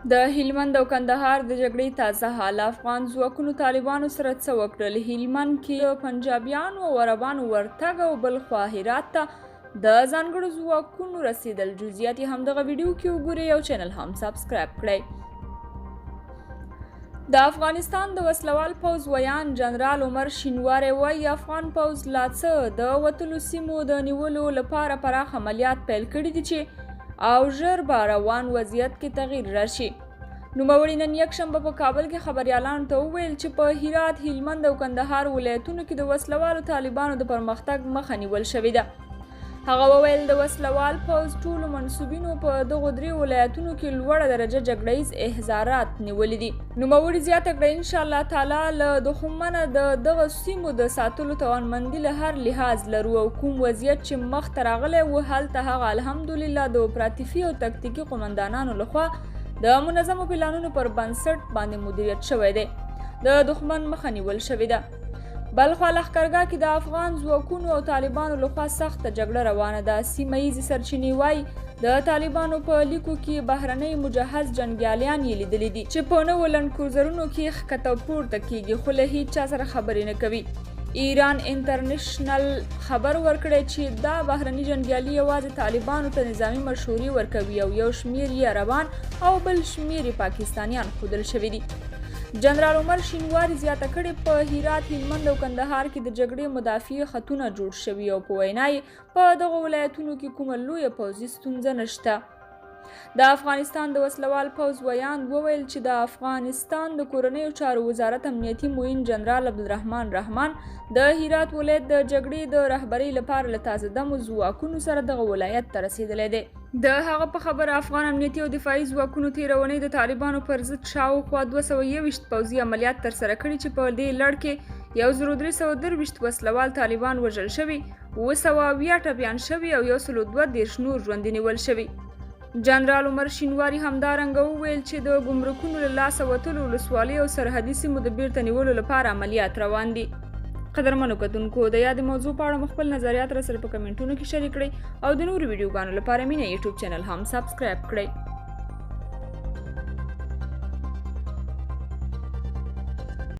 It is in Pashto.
د هلمند او کندهار د جګړې تازه حال افغان ځواکونو طالبانو سره څه وکړل. هلمند کې پنجابیانو او عربانو ورتګ او بل خوا هرات ته د ځانګړو ځواکونو رسیدل. جزئیات یې همدغه ویډیو کې وګورئ او چینل هم سبسکرایب کړئ. د افغانستان د وسلوال پوځ ویان جنرال عمر شینواری وایي افغان پوځ لا څه د وتلو سیمو د نیولو لپاره پراخ عملیات پیل کړي دي چې او ژر به روان وضعیت کې تغییر راشي. نوموړي نن یکشنبه په کابل کې خبریالانو ته وویل چې په هرات، هلمند او کندهار ولایتونو کې د وسلوالو طالبانو د پرمختګ مخه نیول شوې ده. هغه وویل د وسلوال پوځ ټولو منصوبینو په دغو درې ولایتونو کې لوړه درجه جګړیز احضارات نیولي دي. نوموړي زیاته کړه انشاءالله تعالی له دښمنه د دغه سیمو د ساتلو توانمندي له هر لحاظ لرو او کوم وضعیت چې مخته راغلی و هلته هغه الحمدلله د اپراتیفي او تکتیکي قمندانانو لخوا د منظمو پلانونو پر بنسټ باندې مدیریت شوی دی. د دښمن مخه نیول شوې ده. بلخوا لښکرګاه کې د افغان ځواکونو او طالبانو لخوا سخته جګړه روانه ده. سیمه ییزې سرچینې وایي د طالبانو په لیکو کې بهرنۍ مجهز جنګیالیان یې لیدلي دي چې په نوو لنډ کروزرونو کې ښکته پورته کیږي خو له هیچ چا سره خبرې نه کوي. ایران انټرنیشنل خبر ورکړی چې دا بهرني جنګیالي یوازې طالبانو ته نظامي مشورې ورکوي او یو شمیر یې عربان او بل شمیر یې پاکستانیان ښودل شوي دي. جنرال عمر شینواری زیاته کړې په هرات، هلمند او کندهار کې د جګړې مدافع خطونه جوړ شوي او په وینا یې په دغو ولایتونو کې کومه لویه پوځي ستونزه نشته. د افغانستان د وسلوال پوځ ویان وویل چې د افغانستان د کورنیو چارو وزارت امنیتي معین جنرال عبدالرحمن رحمان د هرات ولایت د جګړې د رهبرۍ لپاره له تازه دمو ځواکونو سره دغه ولایت ته رسیدلی دی. د هغه په خبره افغان امنیتي او دفاعي ځواکونو تېره اونۍ د طالبانو پر ضد شاوخوا 221 پوځي عملیات ترسره کړي چې په دې لړ کې 1323 وسلوال طالبان وژل شوي، 700 ټپیان شوي او 132 نور ژوندي نیول شوي. جنرال عمر شینواری همدارنګه وویل چې د ګمرکونو له لاسه وتلو ولسوالیو او سرحدي سیمو د بیرته نیولو لپاره عملیات روان دي. قدرمنو کتونکو د یادې موضوع په اړه خپل نظریات راسره په کمنټونو کې شریک کړئ او د نورو ویډیوګانو لپاره مینه یوټیوب چینل هم سبسکرایب کړئ.